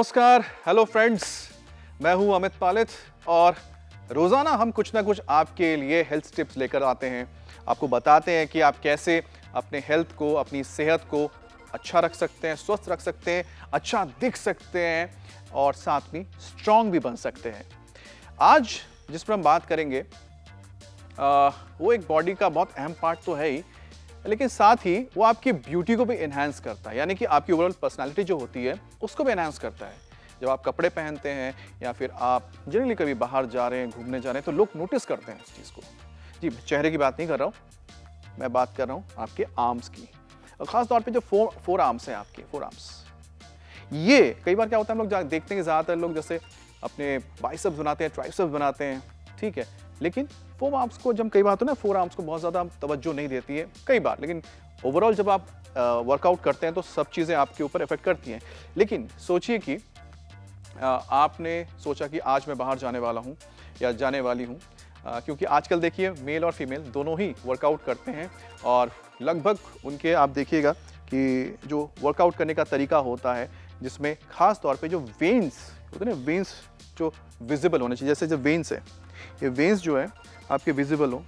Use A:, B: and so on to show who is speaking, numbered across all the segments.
A: नमस्कार, hello friends, मैं हूं अमित पालित और रोज़ाना हम कुछ ना कुछ आपके लिए हेल्थ टिप्स लेकर आते हैं। आपको बताते हैं कि आप कैसे अपने हेल्थ को, अपनी सेहत को अच्छा रख सकते हैं, स्वस्थ रख सकते हैं, अच्छा दिख सकते हैं और साथ में स्ट्रॉन्ग भी बन सकते हैं। आज जिस पर हम बात करेंगे वो एक बॉडी का बहुत अहम पार्ट तो है ही, लेकिन साथ ही वो आपकी ब्यूटी को भी एनहांस करता है, यानी कि आपकी ओवरऑल पर्सनालिटी जो होती है उसको भी एनहांस करता है। जब आप कपड़े पहनते हैं या फिर आप जनरली कभी बाहर जा रहे हैं, घूमने जा रहे हैं, तो लोग नोटिस करते हैं इस चीज़ को। जी, चेहरे की बात नहीं कर रहा हूँ, मैं बात कर रहा हूँ आपके आर्म्स की, और ख़ास तौर पे जो फोर आर्म्स हैं आपके, फोर आर्म्स। ये कई बार क्या होता है, हम लोग देखते हैं कि ज़्यादातर लोग जैसे अपने बाइसेप्स बनाते हैं, ट्राइसेप्स बनाते हैं, ठीक है, लेकिन फोर आर्म्स को जब कई बार तो ना फोर आर्म्स को बहुत ज़्यादा तवज्जो नहीं देती है कई बार, लेकिन ओवरऑल जब आप वर्कआउट करते हैं तो सब चीज़ें आपके ऊपर इफेक्ट करती हैं। लेकिन सोचिए कि आपने सोचा कि आज मैं बाहर जाने वाला हूँ या जाने वाली हूँ, क्योंकि आजकल देखिए मेल और फीमेल दोनों ही वर्कआउट करते हैं और लगभग उनके आप देखिएगा कि जो वर्कआउट करने का तरीका होता है जिसमें ख़ास तौर पे जो वेन्स होते हैं ना, वेन्स जो विजिबल होने चाहिए, जैसे जो वेन्स है, ये वेन्स जो है आपके विजिबल हो,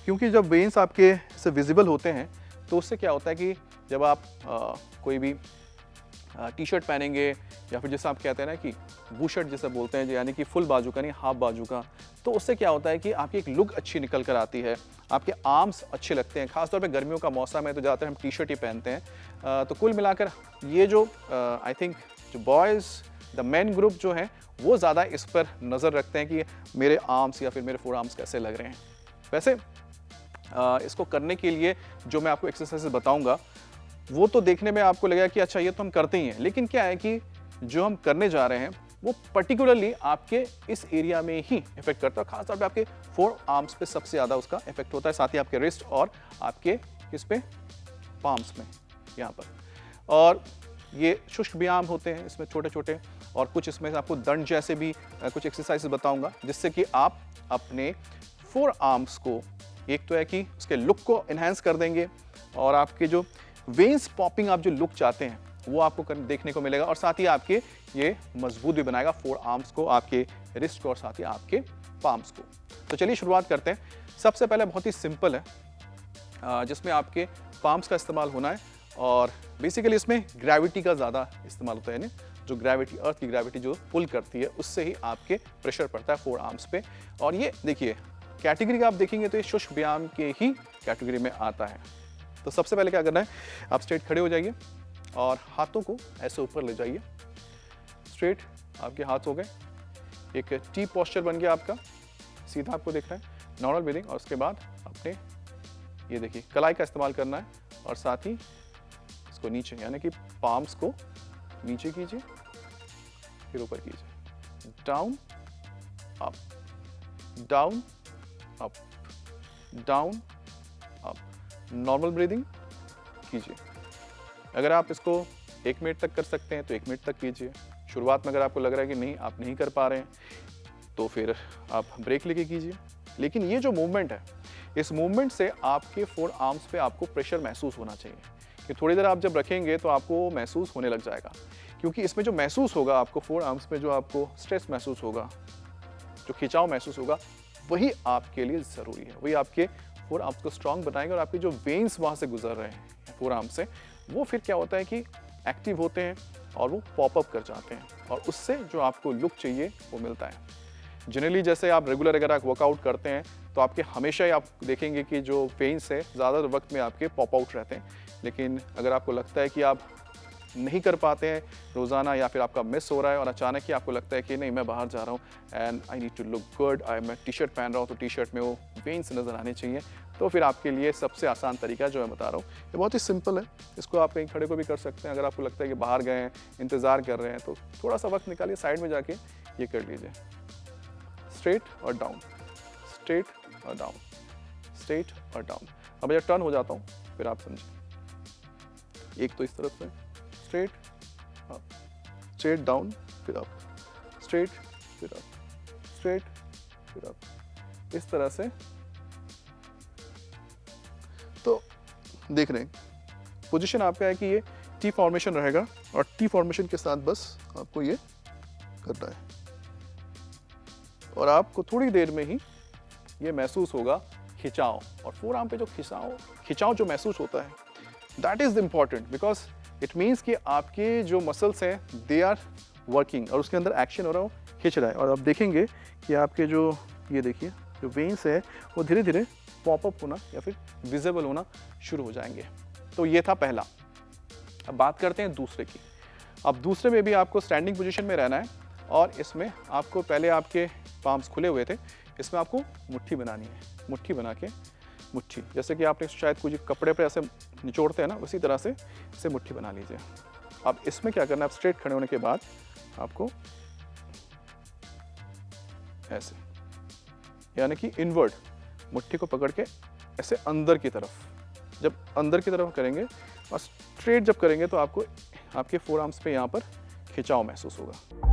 A: क्योंकि जब वेन्स आपके से विजिबल होते हैं तो उससे क्या होता है कि जब आप कोई भी टी शर्ट पहनेंगे या फिर जैसे आप कहते हैं ना कि बू शर्ट जैसे बोलते हैं, यानी कि फुल बाजू का नहीं, हाफ बाजू का, तो उससे क्या होता है कि आपकी एक लुक अच्छी निकल कर आती है, आपके आर्म्स अच्छे लगते हैं। खासतौर पे गर्मियों का मौसम है तो ज़्यादातर हम टी शर्ट ही पहनते हैं। तो कुल मिलाकर ये जो आई थिंक जो बॉयज़ द मेन ग्रुप जो है वो ज़्यादा इस पर नज़र रखते हैं कि मेरे आर्म्स या फिर मेरे फोर आर्म्स कैसे लग रहे हैं। वैसे इसको करने के लिए जो मैं आपको एक्सरसाइज बताऊंगा वो तो देखने में आपको लगेगा कि अच्छा ये तो हम करते ही हैं, लेकिन क्या है कि जो हम करने जा रहे हैं वो पर्टिकुलरली आपके इस एरिया में ही इफेक्ट करता है। खासतौर पे आपके फोर आर्म्स पे सबसे ज़्यादा उसका इफेक्ट होता है, साथ ही आपके रिस्ट और आपके इस पे पाम्स में यहाँ पर। और ये शुष्क व्यायाम होते हैं इसमें छोटे छोटे, और कुछ इसमें आपको दंड जैसे भी कुछ एक्सरसाइज बताऊंगा जिससे कि आप अपने फोर आर्म्स को, एक तो है कि उसके लुक को एनहांस कर देंगे और आपके जो वेन्स पॉपिंग आप जो लुक चाहते हैं वो आपको देखने को मिलेगा, और साथ ही आपके ये मजबूत भी बनाएगा फोर आर्म्स को, आपके रिस्ट को और साथ ही आपके पाम्स को। तो चलिए शुरुआत करते हैं। सबसे पहले बहुत ही सिंपल है जिसमें आपके पाम्स का इस्तेमाल होना है, और बेसिकली इसमें ग्रेविटी का ज़्यादा इस्तेमाल होता है, यानी जो ग्रेविटी, अर्थ की ग्रेविटी जो पुल करती है उससे ही आपके प्रेशर पड़ता है फोर आर्म्स पे। और ये देखिए कैटेगरी का आप देखेंगे तो ये शुष्क व्यायाम के ही कैटेगरी में आता है। तो सबसे पहले क्या करना है, आप स्ट्रेट खड़े हो जाइए और हाथों को ऐसे ऊपर ले जाइए। स्ट्रेट आपके हाथ हो गए, एक टी पोस्चर बन गया आपका, सीधा आपको दिख रहा है, नॉर्मल ब्रीदिंग। और उसके बाद अपने ये देखिए कलाई का इस्तेमाल करना है और साथ ही इसको नीचे, यानी कि पाम्स को नीचे कीजिए, फिर ऊपर कीजिए, down up, down up, down up. Normal breathing कीजिए। अगर आप इसको 1 मिनट तक कर सकते हैं तो 1 मिनट तक कीजिए। शुरुआत में अगर आपको लग रहा है कि नहीं, आप नहीं कर पा रहे हैं, तो फिर आप ब्रेक लेके कीजिए। लेकिन ये जो मूवमेंट है, इस मूवमेंट से आपके फोर आर्म्स पे आपको प्रेशर महसूस होना चाहिए, कि थोड़ी देर आप जब रखेंगे तो आपको महसूस होने लग जाएगा, क्योंकि इसमें जो महसूस होगा आपको फोर आर्म्स में, जो आपको स्ट्रेस महसूस होगा, जो खिंचाव महसूस होगा, वही आपके लिए ज़रूरी है। वही आपके फोर आर्म्स को स्ट्रॉन्ग बनाएंगे और आपके जो वेन्स वहाँ से गुजर रहे हैं फोर आर्म्स से, वो फिर क्या होता है कि एक्टिव होते हैं और वो पॉपअप कर जाते हैं, और उससे जो आपको लुक चाहिए वो मिलता है। जनरली जैसे आप रेगुलर अगर आप वर्कआउट करते हैं तो आपके हमेशा ही आप देखेंगे कि जो वेन्स है ज़्यादा वक्त में आपके पॉप आउट रहते हैं। लेकिन अगर आपको लगता है कि आप नहीं कर पाते हैं रोज़ाना, या फिर आपका मिस हो रहा है और अचानक ही आपको लगता है कि नहीं मैं बाहर जा रहा हूँ and I need to look good, मैं टी शर्ट पहन रहा हूँ तो टी शर्ट में वो वेन्स नज़र आने चाहिए, तो फिर आपके लिए सबसे आसान तरीका जो मैं बता रहा हूँ ये बहुत ही सिंपल है। इसको आप कहीं खड़े को भी कर सकते हैं। अगर आपको लगता है कि बाहर गए हैं, इंतज़ार कर रहे हैं, तो थोड़ा सा वक्त निकालिए, साइड में जाके ये कर लीजिए, स्ट्रेट और डाउन, स्ट्रेट और डाउन, स्ट्रेट और डाउन। अब मैं टर्न हो जाता हूँ, फिर आप समझिए। एक तो इस तरफ से स्ट्रेट अप, स्ट्रेट डाउन, फिर अप, स्ट्रेट फिर अप, स्ट्रेट फिर अप, इस तरह से। तो देख रहे हैं पोजीशन आपका है कि ये टी फॉर्मेशन रहेगा, और टी फॉर्मेशन के साथ बस आपको ये करना है और आपको थोड़ी देर में ही ये महसूस होगा खिंचाव। और फोर आर्म पे जो खिंचाव जो महसूस होता है, that is important because it means कि आपके जो मसल्स हैं दे आर वर्किंग और उसके अंदर एक्शन हो रहा है, वो खिंच रहा है। और आप देखेंगे कि आपके जो ये देखिए जो वेन्स है वो धीरे धीरे पॉपअप होना या फिर विजिबल होना शुरू हो जाएंगे। तो ये था पहला। अब बात करते हैं दूसरे की। अब दूसरे में भी आपको स्टैंडिंग पोजीशन में रहना है और इसमें आपको पहले आपके पाम्स खुले हुए थे, इसमें आपको मुट्ठी बनानी है। मुट्ठी बना के मुट्ठी, जैसे कि आपने शायद कुछ कपड़े पे ऐसे निचोड़ते हैं ना, उसी तरह से इसे मुट्ठी बना लीजिए। अब इसमें क्या करना है, आप स्ट्रेट खड़े होने के बाद आपको ऐसे, यानी कि इनवर्ड मुट्ठी को पकड़ के ऐसे अंदर की तरफ, जब अंदर की तरफ करेंगे और स्ट्रेट जब करेंगे तो आपको आपके फोर आर्म्स पे यहाँ पर खिंचाव महसूस होगा।